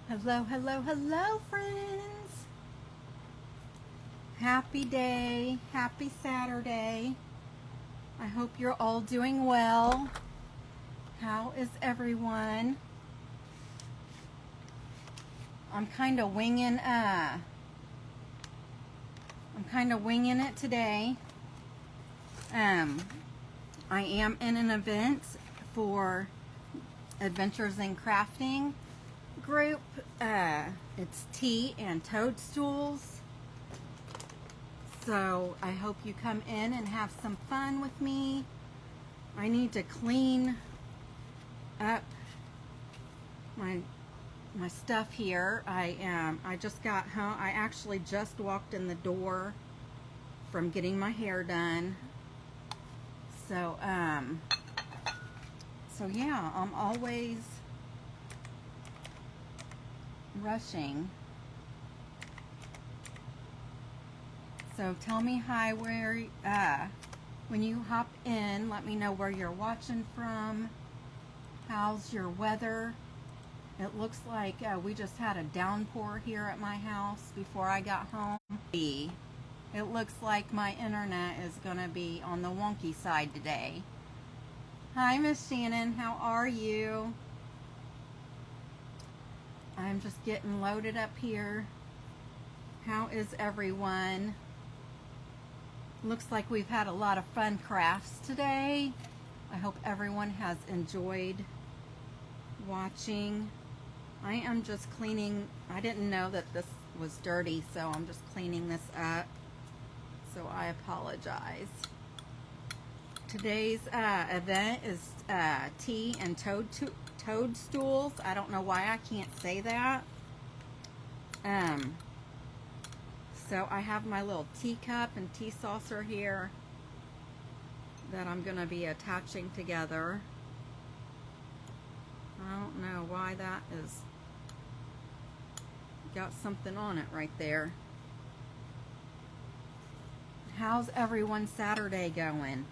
Hello, hello, hello, friends. Happy day. Happy Saturday. I hope you're all doing well. How is everyone? I'm kind of winging it today. I am in an event for Adventures in Crafting group. It's tea and Toadstools. So I hope you come in and have some fun with me. I need to clean up my stuff here. I just got home. I actually just walked in the door from getting my hair done. So yeah, I'm always rushing. So tell me hi where when you hop in, let me know where you're watching from. How's your weather? It looks like we just had a downpour here at my house before I got home. It looks like my internet is gonna be on the wonky side today. Hi, Miss Shannon, how are you? I'm just getting loaded up here. How is everyone? Looks like we've had a lot of fun crafts today. I hope everyone has enjoyed watching. I am just cleaning. I didn't know that this was dirty, so I'm just cleaning this up. So I apologize. Today's event is tea and Toadstools. I don't know why I can't say that. So I have my little teacup and tea saucer here that I'm going to be attaching together. I don't know why that is got something on it right there. How's everyone's Saturday going?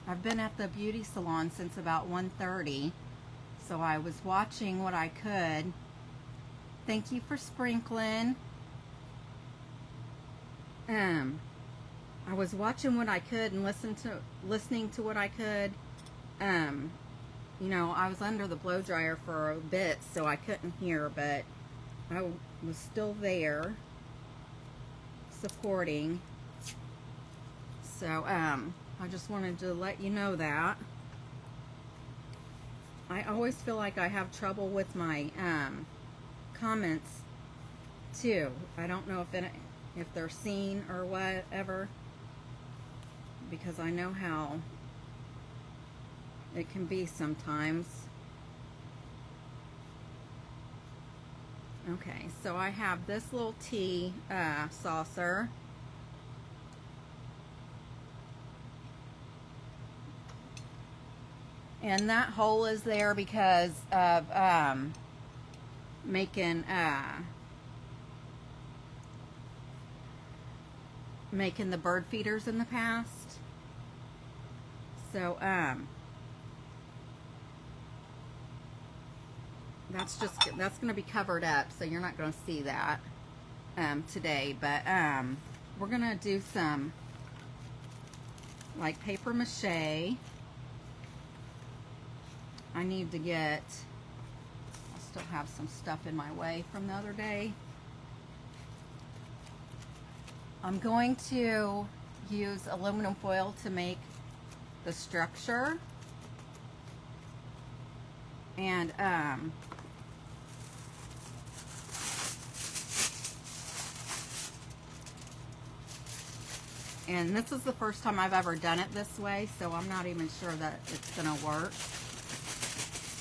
I've been at the beauty salon since about 1:30, so I was watching what I could. Thank you for sprinkling. I was watching what I could and listening to what I could. You know, I was under the blow dryer for a bit, so I couldn't hear, but I was still there supporting. So, I just wanted to let you know that. I always feel like I have trouble with my comments too. I don't know if they're seen or whatever, because I know how it can be sometimes. Okay, so I have this little tea saucer. And that hole is there because of making the bird feeders in the past. So that's going to be covered up, so you're not going to see that today. But we're going to do some like paper mache. I need to get, I still have some stuff in my way from the other day. I'm going to use aluminum foil to make the structure. And this is the first time I've ever done it this way, so I'm not even sure that it's gonna work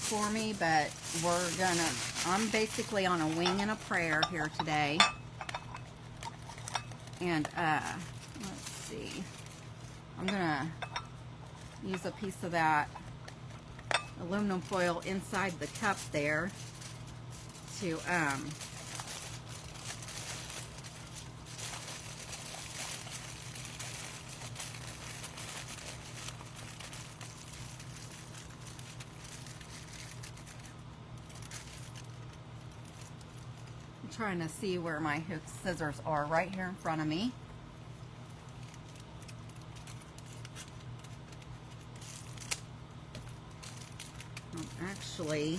for me, but I'm basically on a wing and a prayer here today. And let's see, I'm gonna use a piece of that aluminum foil inside the cup there to I'm trying to see where my hook scissors are, right here in front of me. Actually,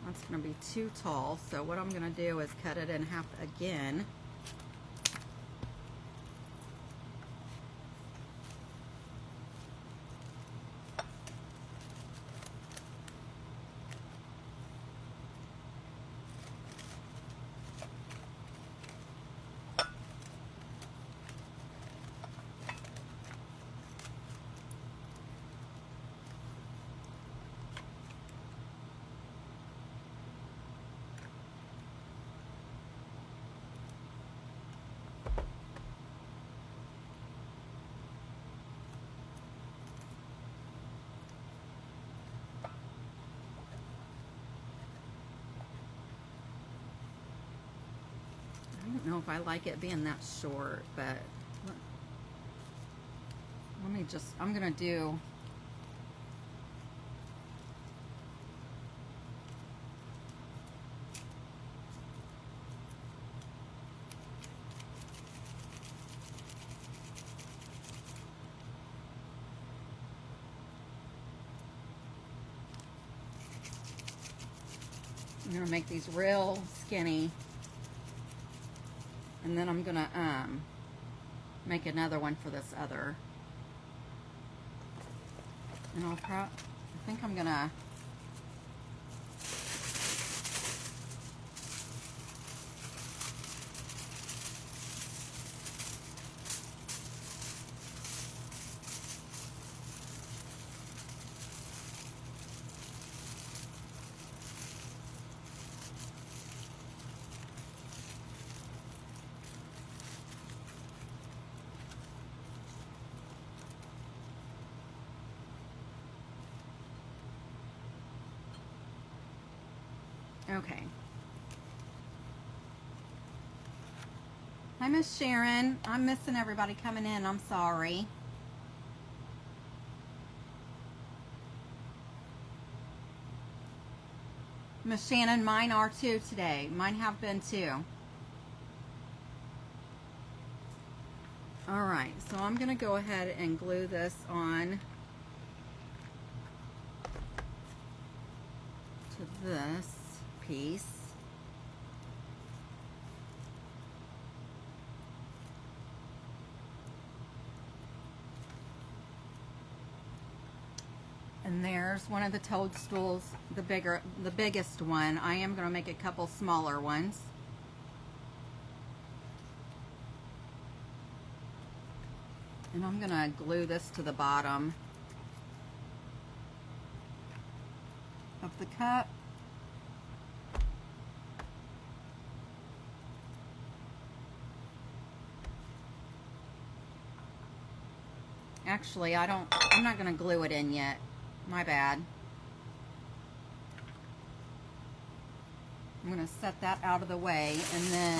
that's going to be too tall, so what I'm going to do is cut it in half again. I don't know if I like it being that short, but let me just, I'm going to do, I'm going to make these real skinny. And then I'm gonna make another one for this other. And I think I'm gonna okay. Hi, Miss Sharon. I'm missing everybody coming in. I'm sorry. Miss Shannon, mine are too today. Mine have been too. All right, so I'm going to go ahead and glue this on to this piece. And there's one of the toadstools, the biggest one. I am going to make a couple smaller ones. And I'm going to glue this to the bottom of the cup. Actually, I'm not going to glue it in yet. My bad. I'm going to set that out of the way, and then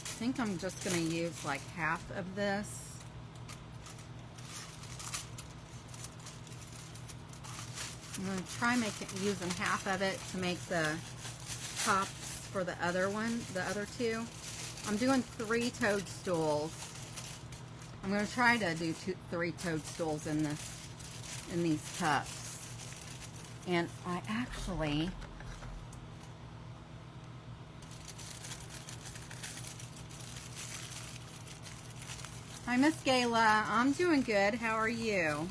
I think I'm just going to use like half of this. I'm going to try using half of it to make the tops for the other one, the other two. I'm doing 3 toadstools. I'm going to try to do 3 toadstools in these cups. And I actually Hi, Miss Gayla. I'm doing good. How are you?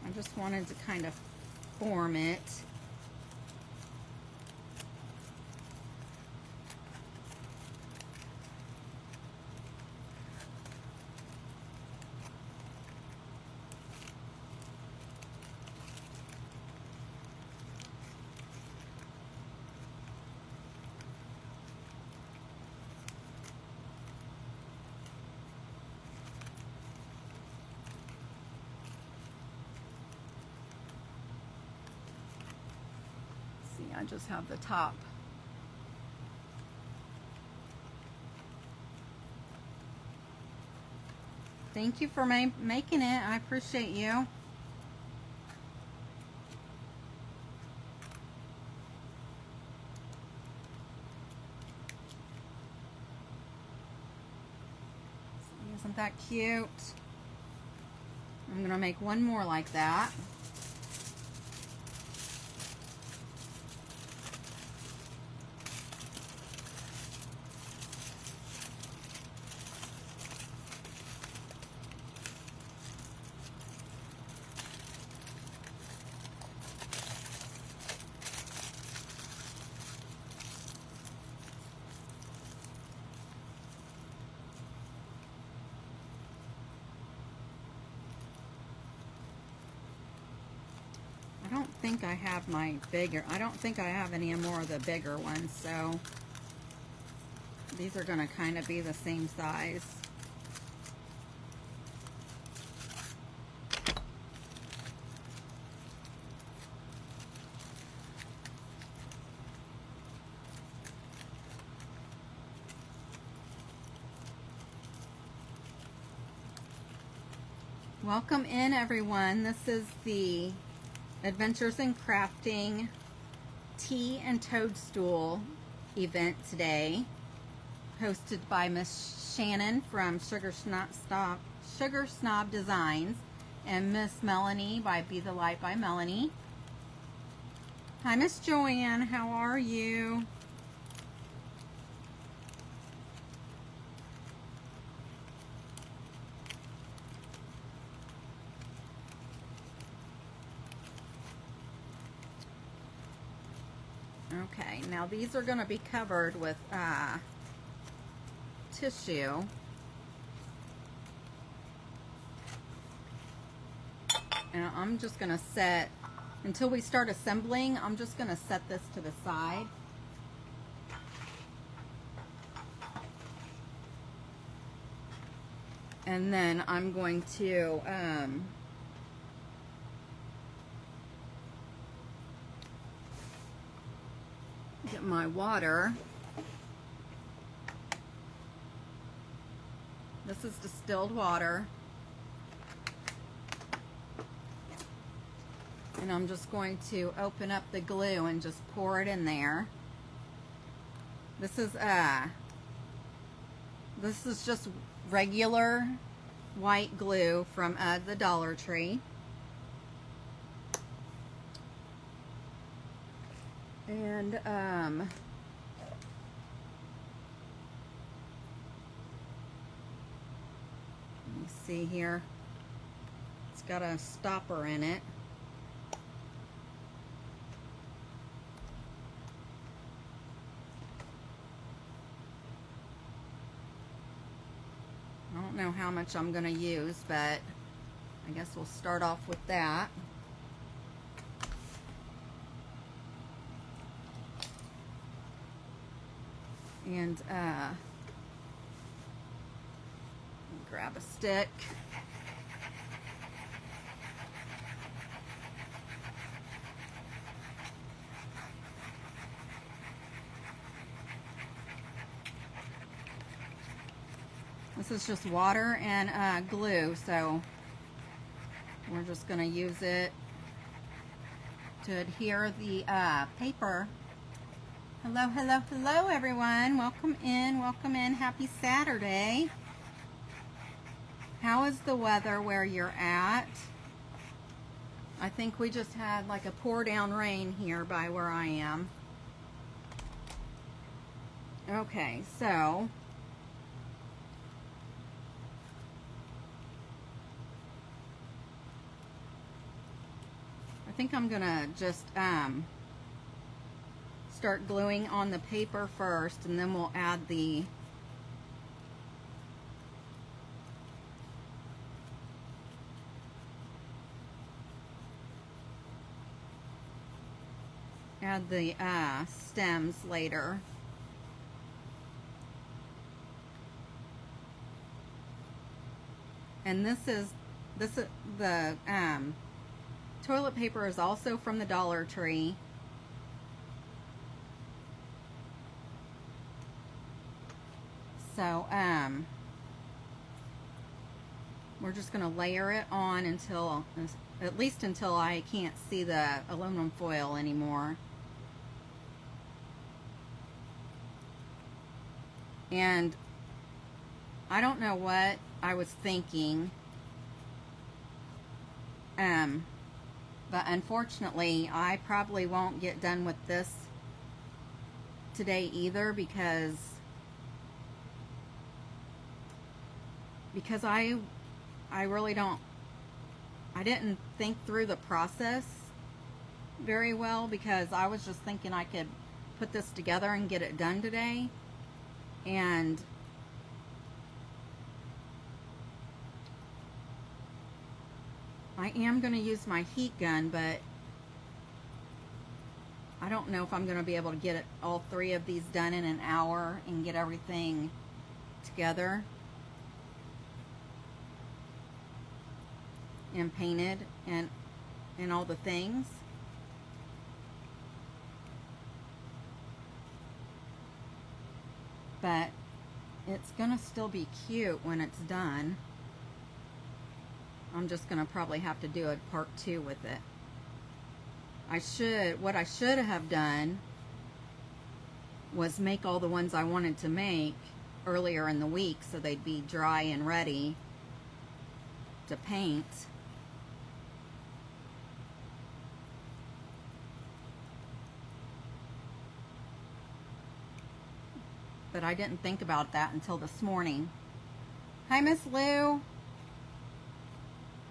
I just wanted to kind of form it. I just have the top. Thank you for making it. I appreciate you. Isn't that cute? I'm gonna make one more like that. I don't think I have my bigger, I don't think I have any more of the bigger ones, so these are going to kind of be the same size. Welcome in, everyone. This is the Adventures in Crafting Tea and Toadstool event today, hosted by Miss Shannen from Sugar Snob Designs and Miss Melanie by Be the Light by Melanie. Hi, Miss Joanne. How are you? Okay, now these are going to be covered with tissue. And I'm just going to set, until we start assembling, I'm just going to set this to the side. And then I'm going to get my water. This is distilled water. And I'm just going to open up the glue and just pour it in there. This is just regular white glue from the Dollar Tree. And let me see here. It's got a stopper in it. I don't know how much I'm going to use, but I guess we'll start off with that. And grab a stick. This is just water and glue, so we're just going to use it to adhere the paper. Hello, hello, hello, everyone. Welcome in, welcome in. Happy Saturday. How is the weather where you're at? I think we just had like a pour down rain here by where I am. Okay, so think I'm gonna just start gluing on the paper first, and then we'll add the stems later. And this is the toilet paper is also from the Dollar Tree. So we're just going to layer it on until, at least until I can't see the aluminum foil anymore. And I don't know what I was thinking, but unfortunately I probably won't get done with this today either, because I really don't, I didn't think through the process very well, because I was just thinking I could put this together and get it done today. And I am going to use my heat gun, but I don't know if I'm going to be able to get all three of these done in an hour and get everything together and painted and all the things. But it's gonna still be cute when it's done. I'm just gonna probably have to do a part 2 with it. What I should have done was make all the ones I wanted to make earlier in the week, so they'd be dry and ready to paint. But I didn't think about that until this morning. Hi, Miss Lou.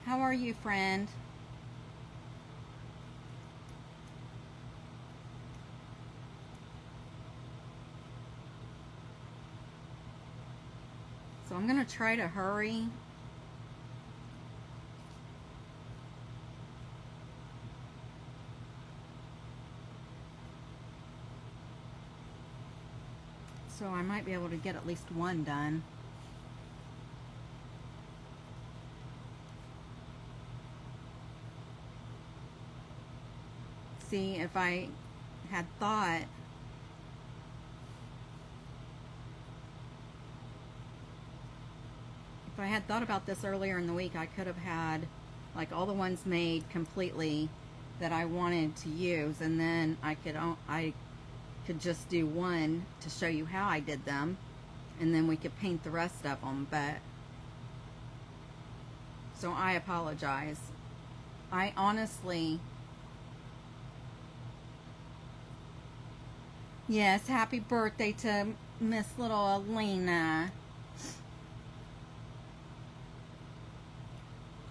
How are you, friend? So I'm going to try to hurry. So I might be able to get at least one done. See, if I had thought about this earlier in the week, I could have had like all the ones made completely that I wanted to use, and then I could just do one to show you how I did them, and then we could paint the rest of them. But so I apologize. I honestly, yes, happy birthday to Miss Little Alina.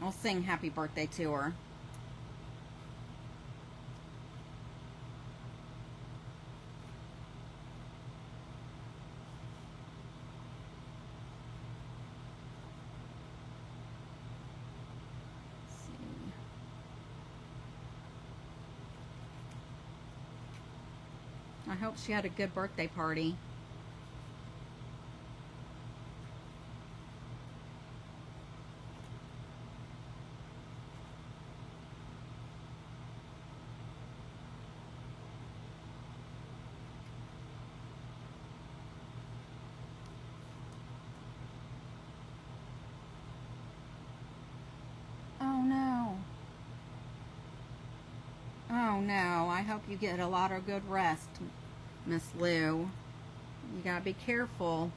I'll sing happy birthday to her. I hope she had a good birthday party. Oh no. Oh no, I hope you get a lot of good rest, Miss Lou. You gotta be careful.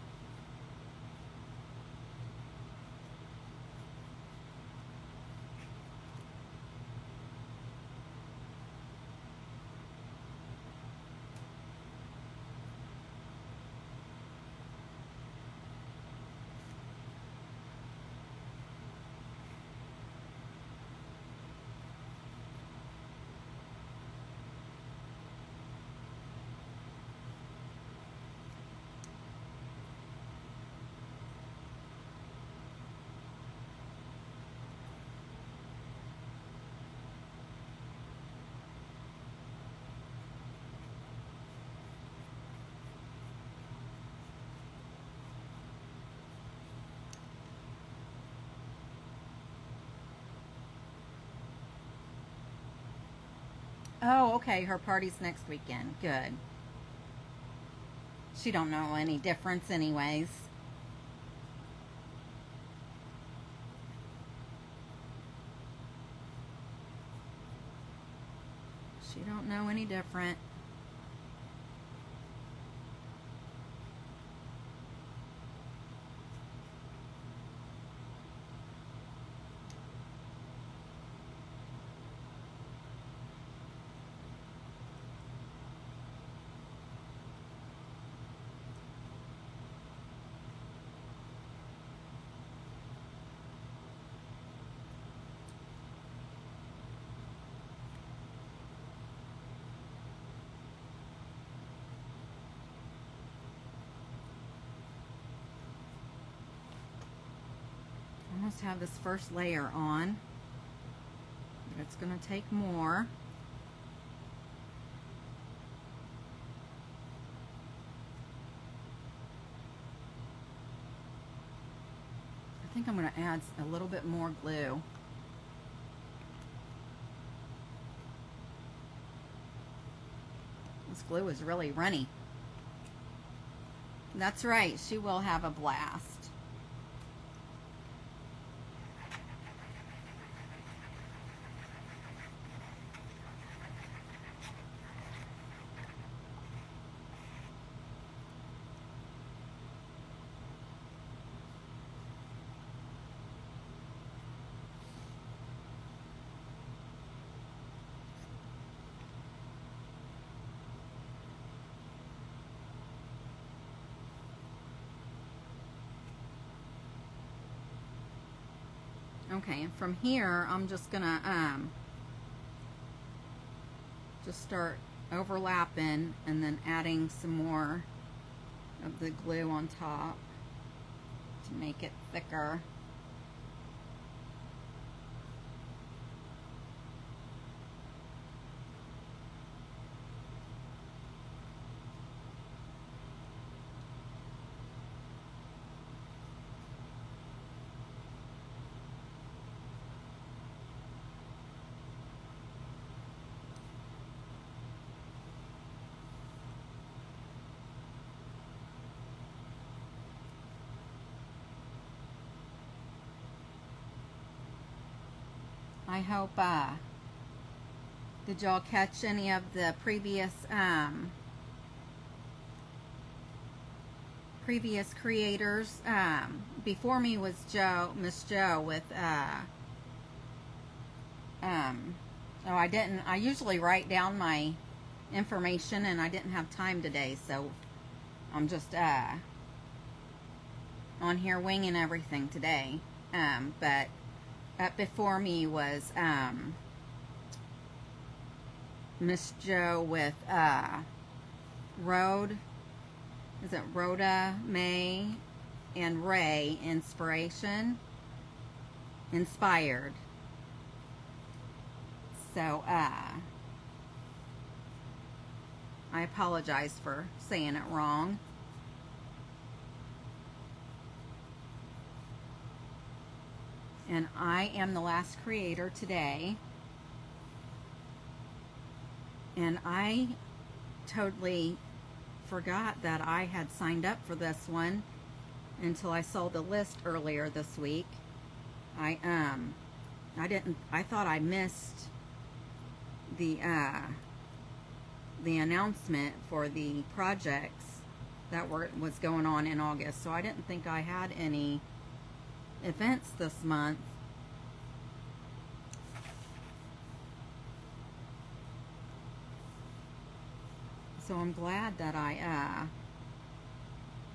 Oh, okay. Her party's next weekend. Good. She don't know any difference anyways. She don't know any different. Almost have this first layer on, but it's going to take more. I think I'm going to add a little bit more glue. This glue is really runny. That's right, she will have a blast. Okay, and from here, I'm just gonna just start overlapping and then adding some more of the glue on top to make it thicker. I hope, did y'all catch any of the previous creators? Before me was Miss Joe with, oh, I usually write down my information and I didn't have time today, so I'm just, on here winging everything today. But up before me was Miss Joe with Rhoda Mae and Ray Inspired. So I apologize for saying it wrong. And I am the last creator today. And I totally forgot that I had signed up for this one until I saw the list earlier this week. I thought I missed the announcement for the projects that was going on in August. So I didn't think I had any events this month. So I'm glad that I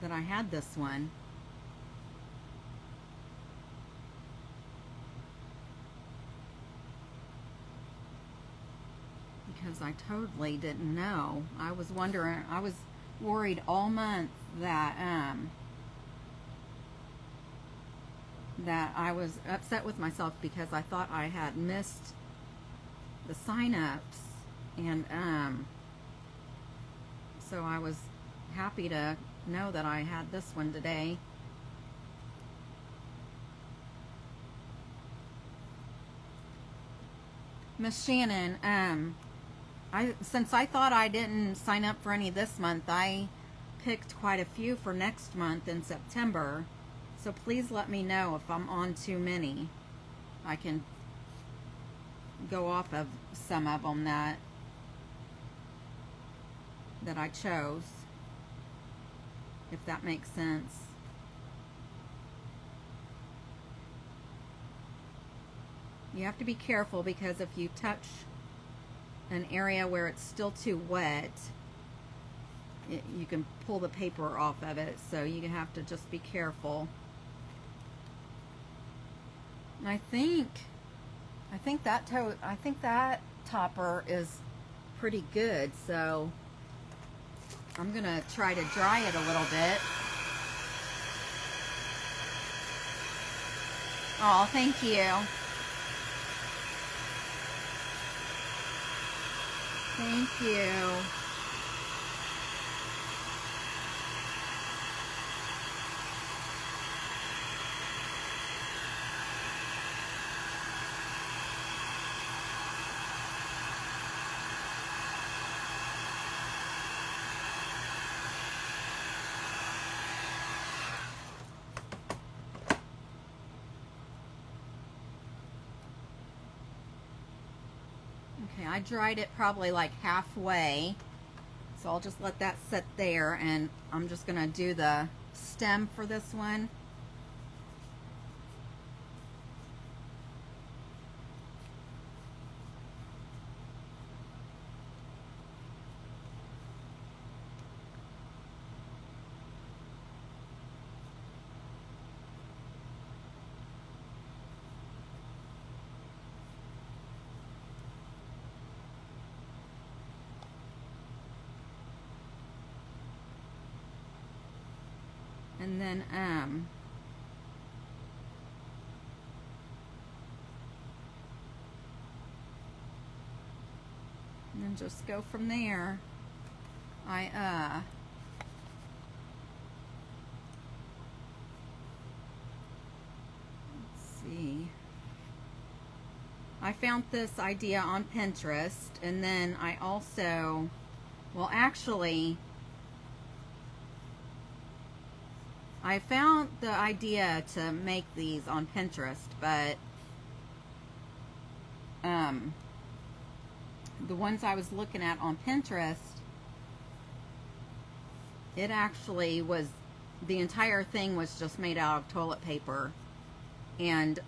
had this one. Because I totally didn't know. I was worried all month that that I was upset with myself because I thought I had missed the sign-ups, and so I was happy to know that I had this one today. Miss Shannon, Since I thought I didn't sign up for any this month, I picked quite a few for next month in September. So please let me know if I'm on too many. I can go off of some of them that I chose, if that makes sense. You have to be careful, because if you touch an area where it's still too wet, you can pull the paper off of it, so you have to just be careful. And I think that topper is pretty good, so I'm gonna try to dry it a little bit. Oh, thank you. Thank you. Okay, I dried it probably like halfway, so I'll just let that sit there, and I'm just gonna do the stem for this one. And then and then just go from there. Let's see. I found this idea on Pinterest, and then I also, well, actually, I found the idea to make these on Pinterest, but the ones I was looking at on Pinterest, it actually was, the entire thing was just made out of toilet paper. And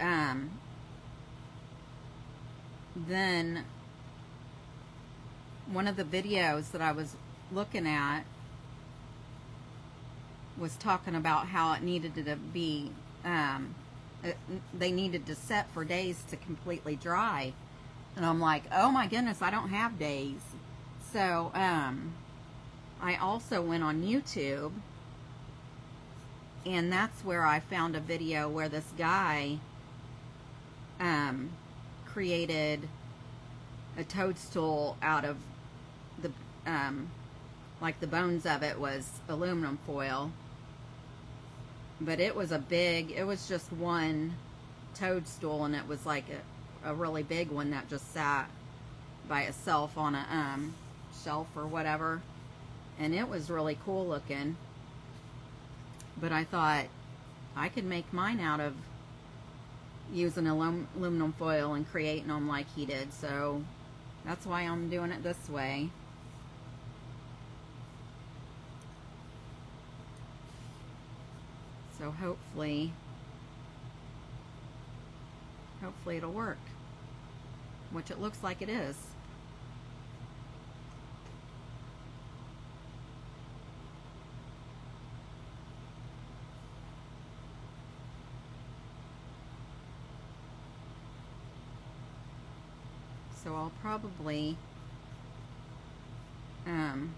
then one of the videos that I was looking at was talking about how it needed to be, they needed to set for days to completely dry. And I'm like, oh my goodness, I don't have days. So I also went on YouTube, and that's where I found a video where this guy created a toadstool out of the, like the bones of it was aluminum foil. But it was it was just one toadstool, and it was like a really big one that just sat by itself on a shelf or whatever. And it was really cool looking. But I thought I could make mine out of using aluminum foil and creating them like he did. So that's why I'm doing it this way. So hopefully it'll work, which it looks like it is. So I'll probably, I'm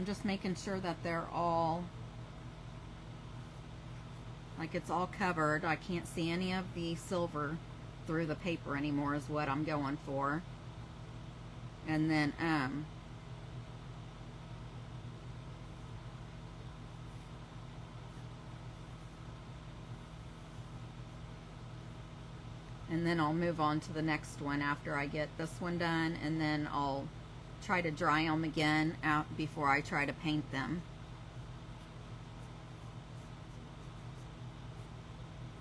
just making sure that they're all, like it's all covered. I can't see any of the silver through the paper anymore is what I'm going for. And then And then I'll move on to the next one after I get this one done, and then I'll try to dry them again out before I try to paint them.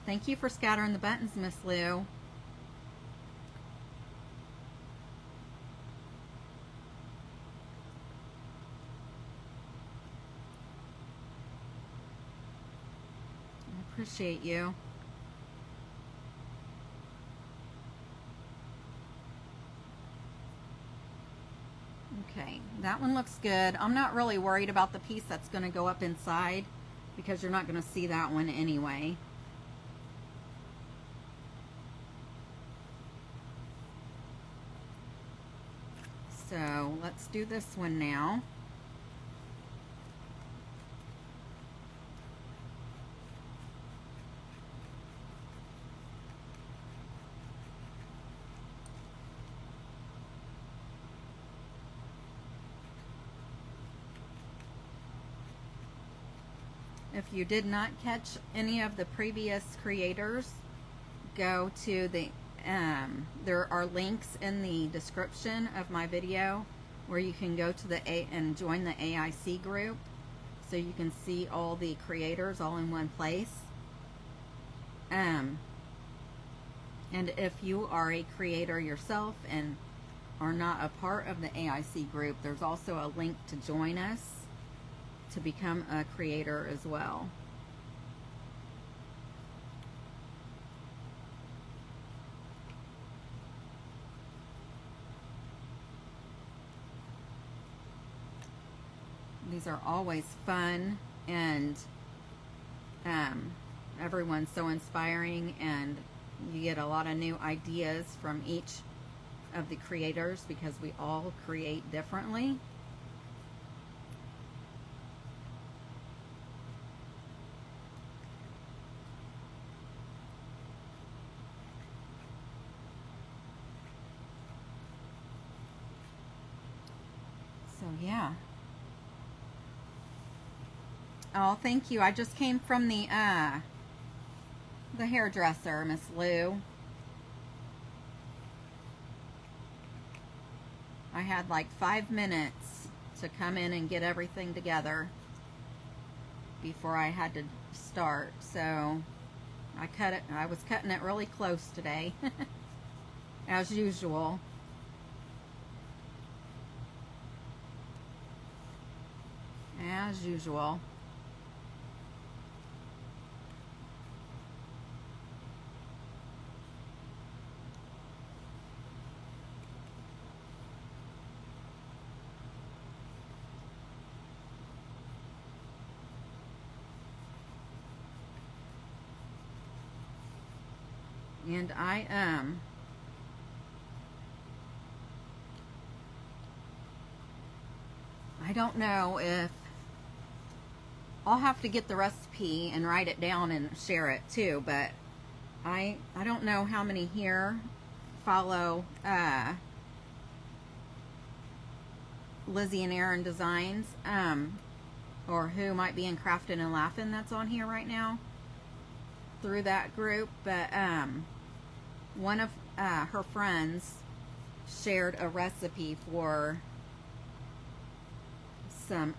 Thank you for scattering the buttons, Miss Lou. I appreciate you. Okay, that one looks good. I'm not really worried about the piece that's going to go up inside because you're not going to see that one anyway. So let's do this one now. If you did not catch any of the previous creators, go to the there are links in the description of my video where you can go to the and join the AIC group, so you can see all the creators all in one place. And if you are a creator yourself and are not a part of the AIC group, there's also a link to join us to become a creator as well. These are always fun, and everyone's so inspiring, and you get a lot of new ideas from each of the creators because we all create differently. So yeah. Oh, thank you. I just came from the hairdresser, Miss Lou. I had like 5 minutes to come in and get everything together before I had to start. So I was cutting it really close today, as usual. As usual. And I don't know if I'll have to get the recipe and write it down and share it too, but I don't know how many here follow Lizzie and Aaron Designs, or who might be in Craftin' and Laughin' that's on here right now through that group, but one of her friends shared a recipe for some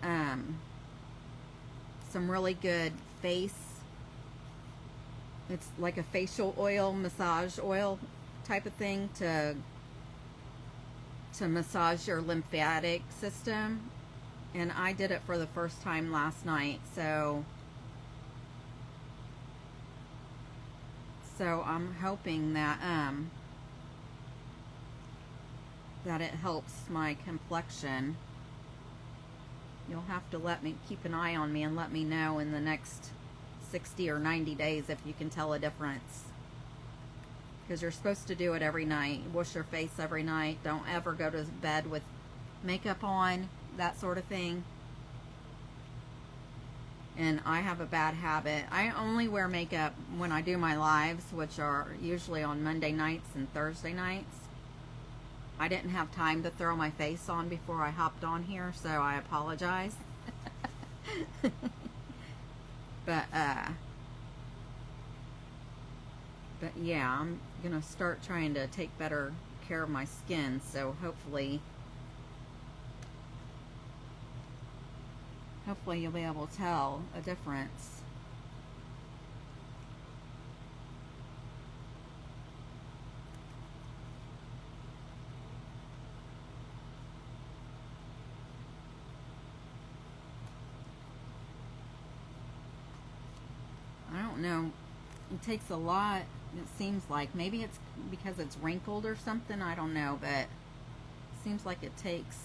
really good face. It's like a facial oil, massage oil type of thing to massage your lymphatic system. And I did it for the first time last night, so I'm hoping that that it helps my complexion. You'll have to keep an eye on me and let me know in the next 60 or 90 days if you can tell a difference. Because you're supposed to do it every night. Wash your face every night. Don't ever go to bed with makeup on, that sort of thing. And I have a bad habit. I only wear makeup when I do my lives, which are usually on Monday nights and Thursday nights. I didn't have time to throw my face on before I hopped on here, so I apologize. But yeah, I'm gonna start trying to take better care of my skin, so hopefully you'll be able to tell a difference. I don't know, it takes a lot, it seems like. Maybe it's because it's wrinkled or something, I don't know, but it seems like it takes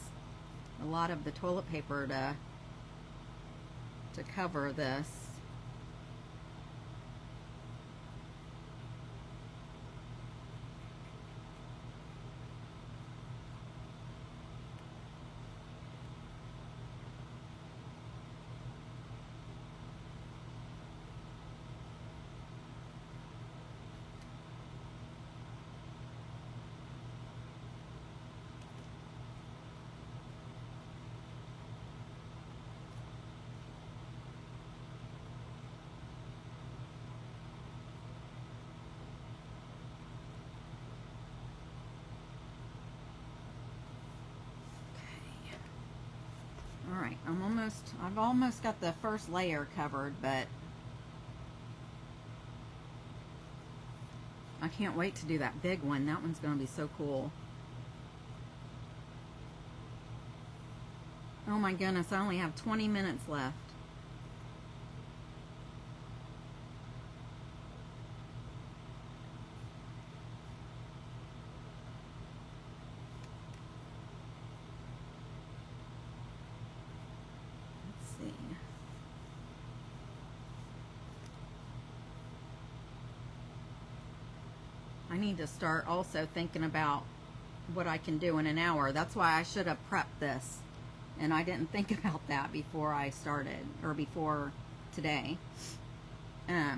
a lot of the toilet paper to cover this. Alright, I've almost got the first layer covered, but I can't wait to do that big one. That one's going to be so cool. Oh my goodness, I only have 20 minutes left. I need to start also thinking about what I can do in an hour. That's why I should have prepped this, and I didn't think about that before I started, or before today. Okay.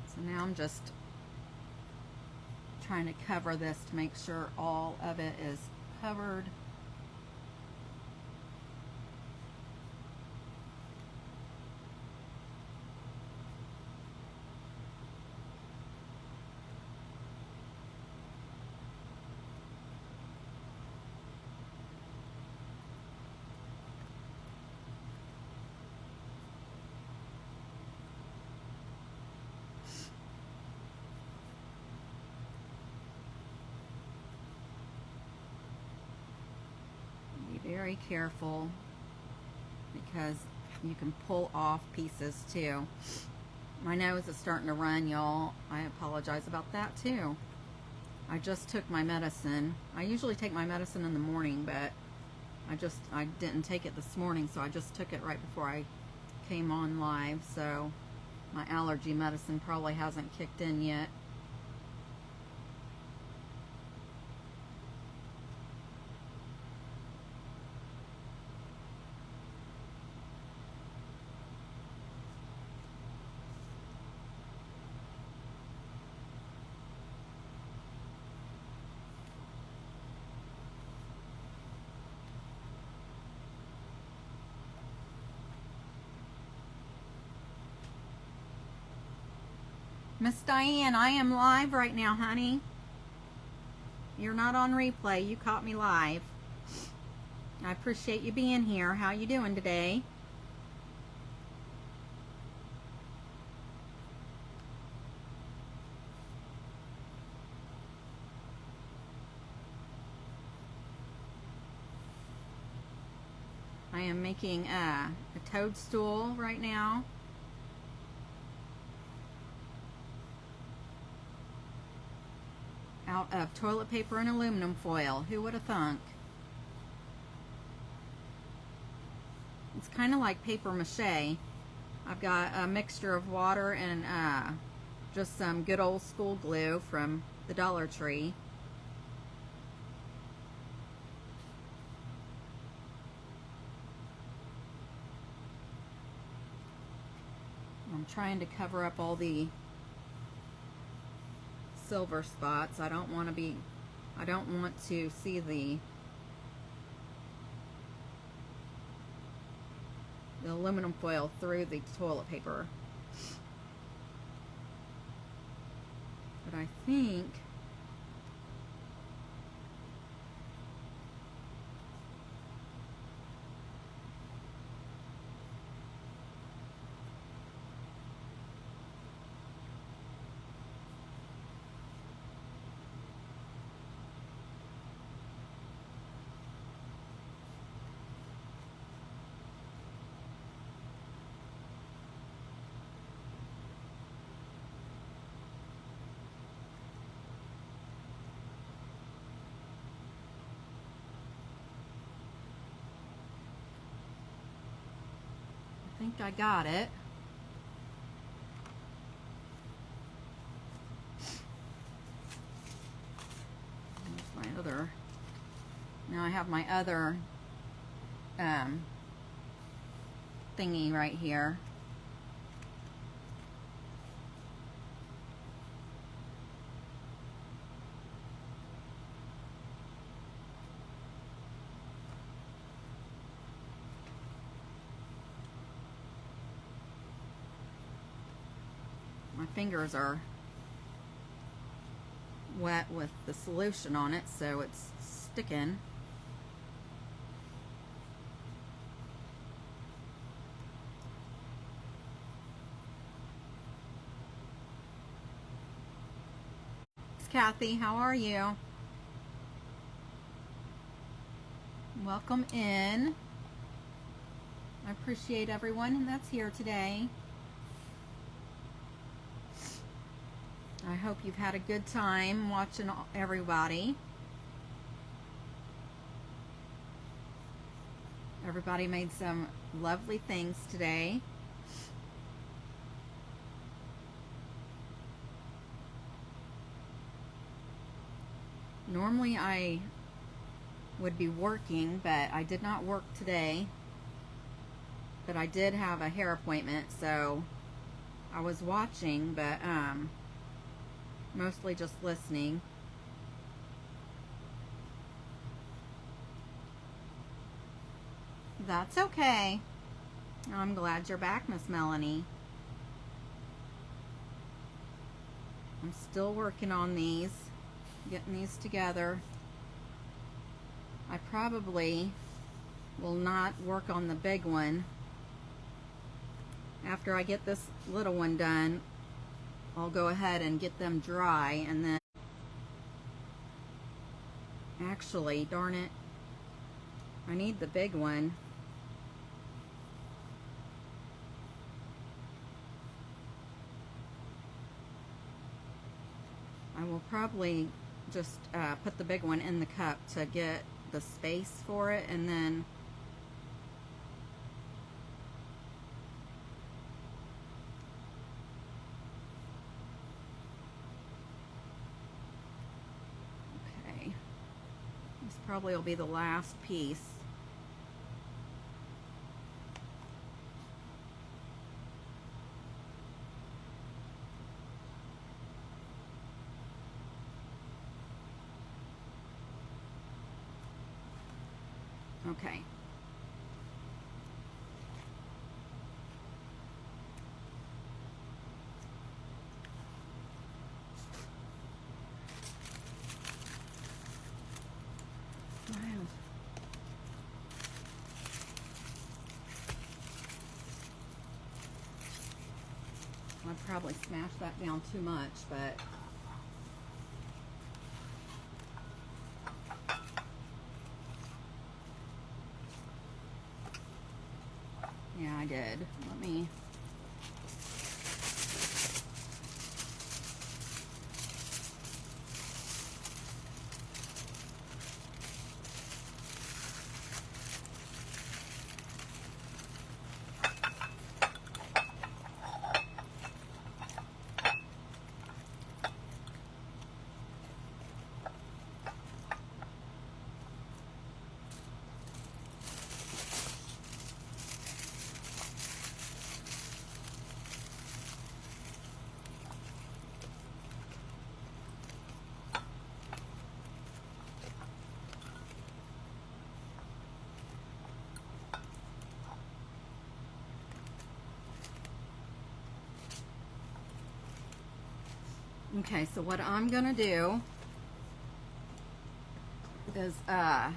So now I'm just trying to cover this to make sure all of it is covered. Very careful, because you can pull off pieces too. My nose is starting to run, y'all. I apologize about that too. I just took my medicine. I usually take my medicine in the morning, but I didn't take it this morning, so I just took it right before I came on live, so my allergy medicine probably hasn't kicked in yet. Miss Diane, I am live right now, honey. You're not on replay. You caught me live. I appreciate you being here. How you doing today? I am making a toadstool right now. Out of toilet paper and aluminum foil. Who would have thunk? It's kind of like paper mache. I've got a mixture of water and just some good old school glue from the Dollar Tree. I'm trying to cover up all the silver spots. I don't want to see the aluminum foil through the toilet paper. But I think I got it. There's my other. Now I have my other thingy right here. My fingers are wet with the solution on it, so it's sticking. Kathy, how are you? Welcome in. I appreciate everyone that's here today. I hope you've had a good time watching everybody. Everybody made some lovely things today. Normally I would be working, but I did not work today. But I did have a hair appointment, so I was watching, but mostly just listening. That's okay. I'm glad you're back, Miss Melanie. I'm still working on these, getting these together. I probably will not work on the big one. After I get this little one done, I'll go ahead and get them dry, and then actually, darn it, I need the big one. I will probably just put the big one in the cup to get the space for it, and then probably will be the last piece. Okay. I'd probably smash that down too much, but yeah, I did. Let me Okay, so what I'm gonna do is I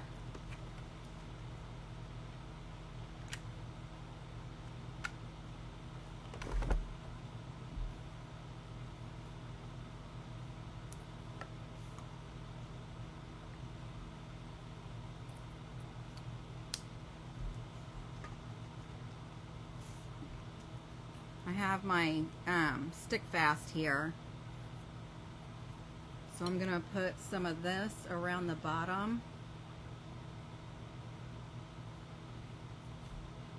have my stick fast here, so I'm gonna put some of this around the bottom,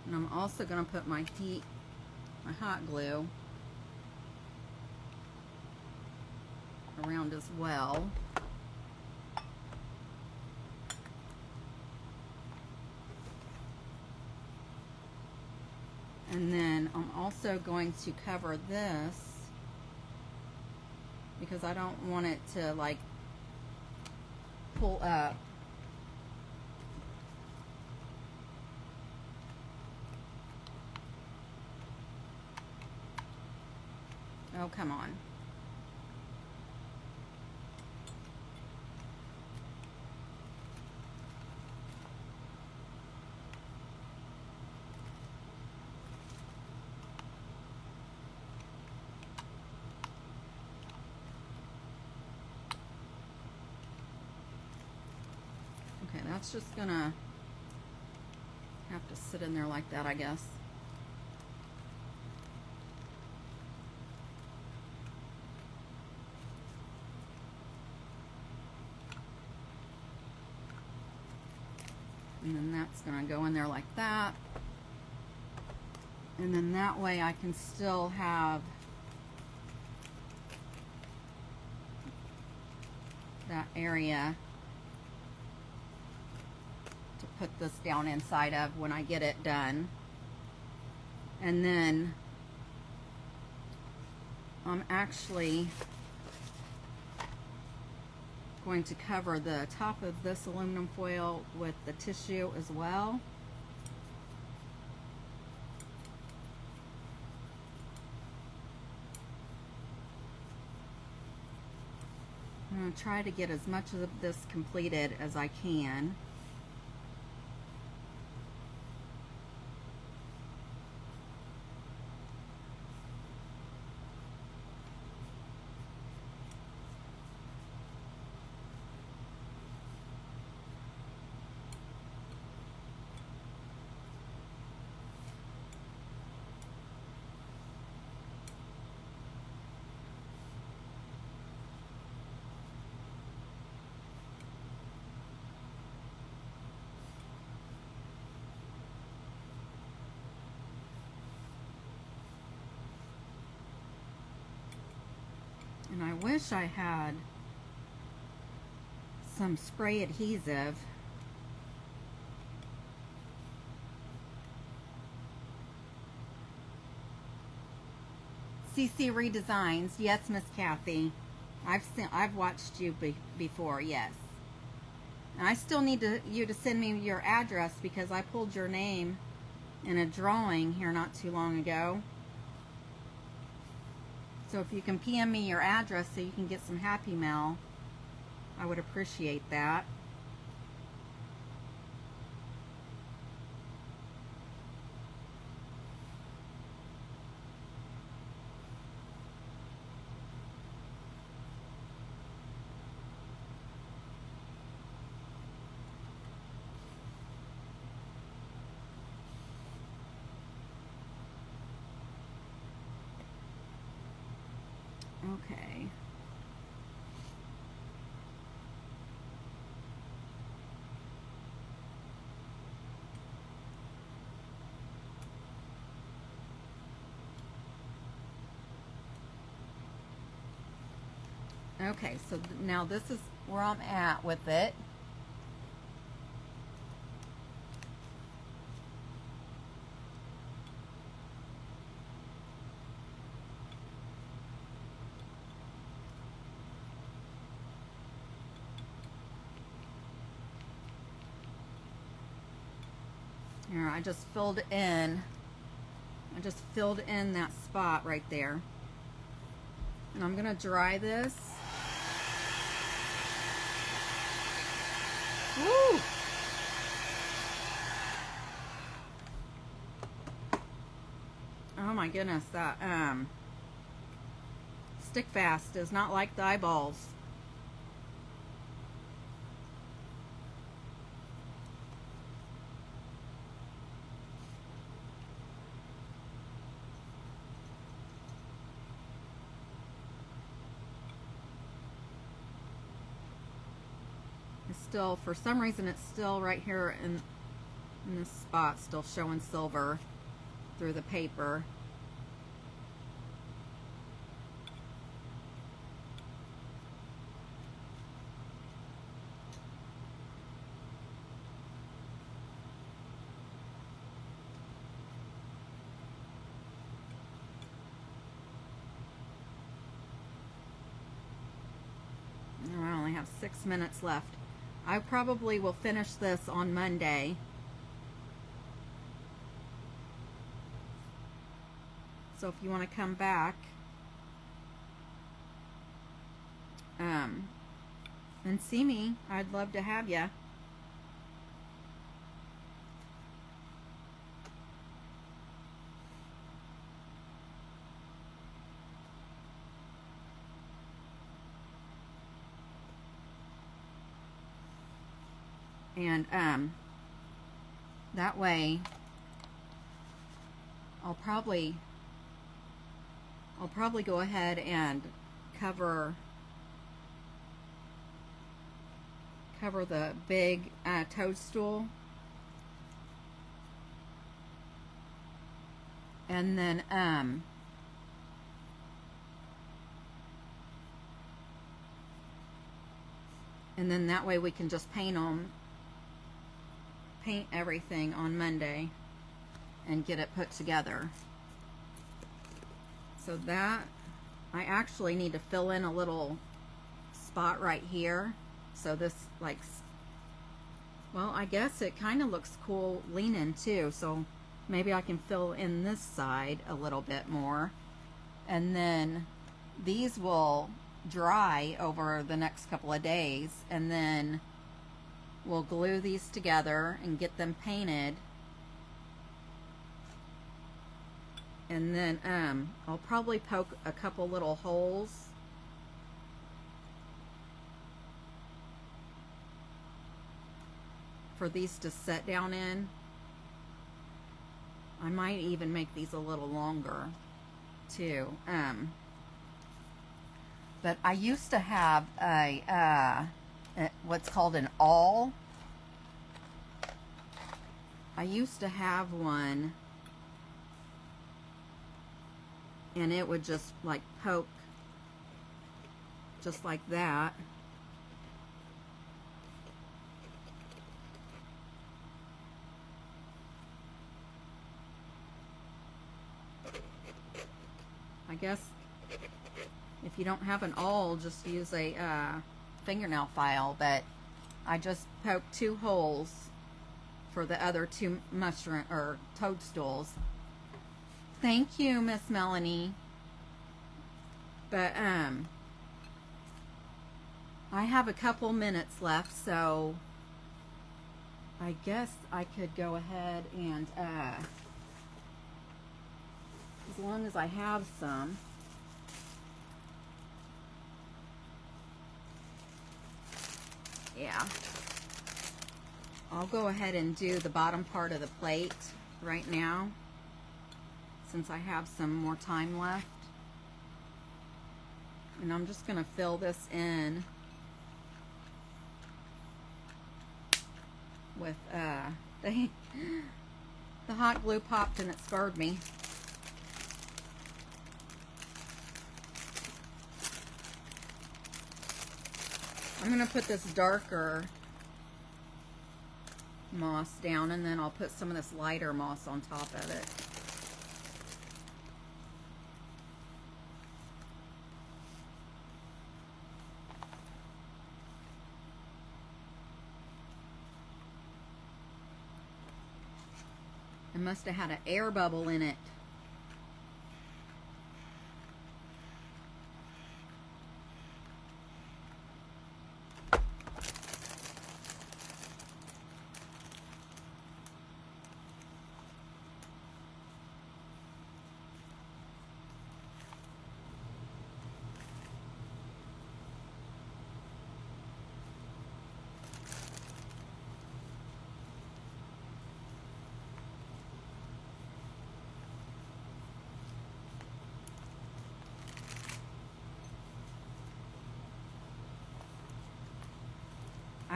and I'm also gonna put my hot glue around as well. And then I'm also going to cover this because I don't want it to like pull up. Oh, come on. Okay, that's just gonna have to sit in there like that, I guess. And then that's gonna go in there like that. And then that way I can still have that area to put this down inside of when I get it done. And then I'm actually going to cover the top of this aluminum foil with the tissue as well. I'm going to try to get as much of this completed as I can. And I wish I had some spray adhesive. CC Redesigns, yes, Miss Kathy. I've watched you before, yes. And I still need you to send me your address because I pulled your name in a drawing here not too long ago. So if you can PM me your address so you can get some Happy Mail, I would appreciate that. Okay. Okay, so now this is where I'm at with it. Here, I just filled in that spot right there. And I'm gonna dry this. Woo! Oh my goodness, that stick fast does not like the eyeballs. It's still, for some reason, it's still right here in this spot, still showing silver through the paper. I only have 6 minutes left. I probably will finish this on Monday. So if you want to come back and see me, I'd love to have you. And that way I'll probably go ahead and cover the big toadstool, and then that way we can just paint everything on Monday and get it put together. So that, I actually need to fill in a little spot right here. So this, like, well, I guess it kind of looks cool leaning too. So maybe I can fill in this side a little bit more. And then these will dry over the next couple of days. And then we'll glue these together and get them painted. And then I'll probably poke a couple little holes for these to set down in. I might even make these a little longer too. But I used to have a what's called an awl. I used to have one, and it would just like poke just like that. I guess if you don't have an awl, just use a fingernail file, but I just poked 2 holes for the other 2 mushroom or toadstools. Thank you, Miss Melanie. But I have a couple minutes left, so I guess I could go ahead and as long as I have some. Yeah. I'll go ahead and do the bottom part of the plate right now, since I have some more time left. And I'm just going to fill this in with the hot glue popped and it scared me. I'm going to put this darker moss down, and then I'll put some of this lighter moss on top of it. It must have had an air bubble in it.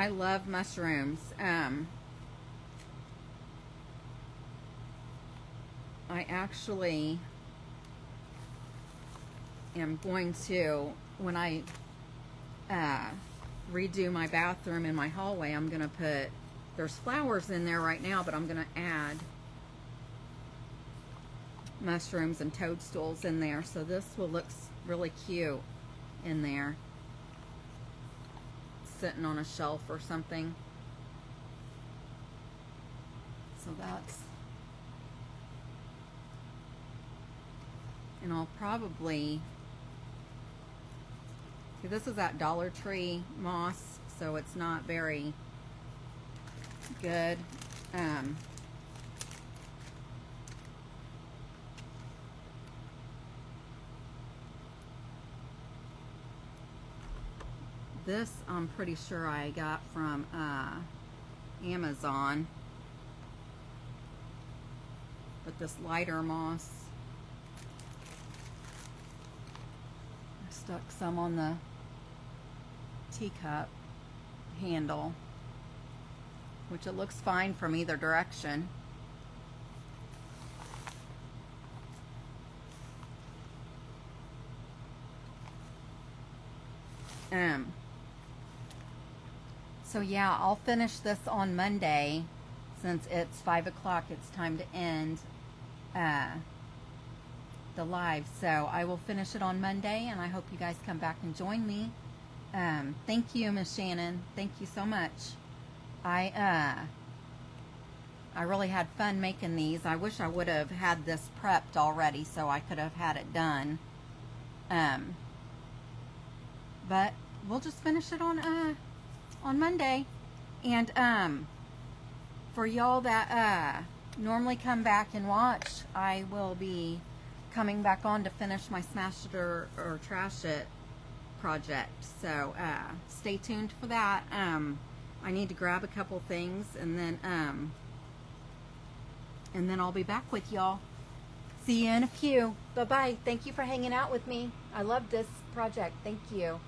I love mushrooms. I actually am going to, when I redo my bathroom in my hallway, I'm going to put, there's flowers in there right now, but I'm going to add mushrooms and toadstools in there. So this will look really cute in there, sitting on a shelf or something. So that's, and I'll probably, see, this is that Dollar Tree moss, so it's not very good. This I'm pretty sure I got from Amazon, but this lighter moss, I stuck some on the teacup handle, which it looks fine from either direction. So yeah, I'll finish this on Monday. Since it's 5 o'clock, it's time to end the live. So I will finish it on Monday, and I hope you guys come back and join me. Thank you, Miss Shannon. Thank you so much. I really had fun making these. I wish I would have had this prepped already so I could have had it done. But we'll just finish it on Monday. And for y'all that normally come back and watch, I will be coming back on to finish my Smash It or Trash It project. So stay tuned for that. I need to grab a couple things, and then I'll be back with y'all. See you in a few. Bye-bye. Thank you for hanging out with me. I love this project. Thank you.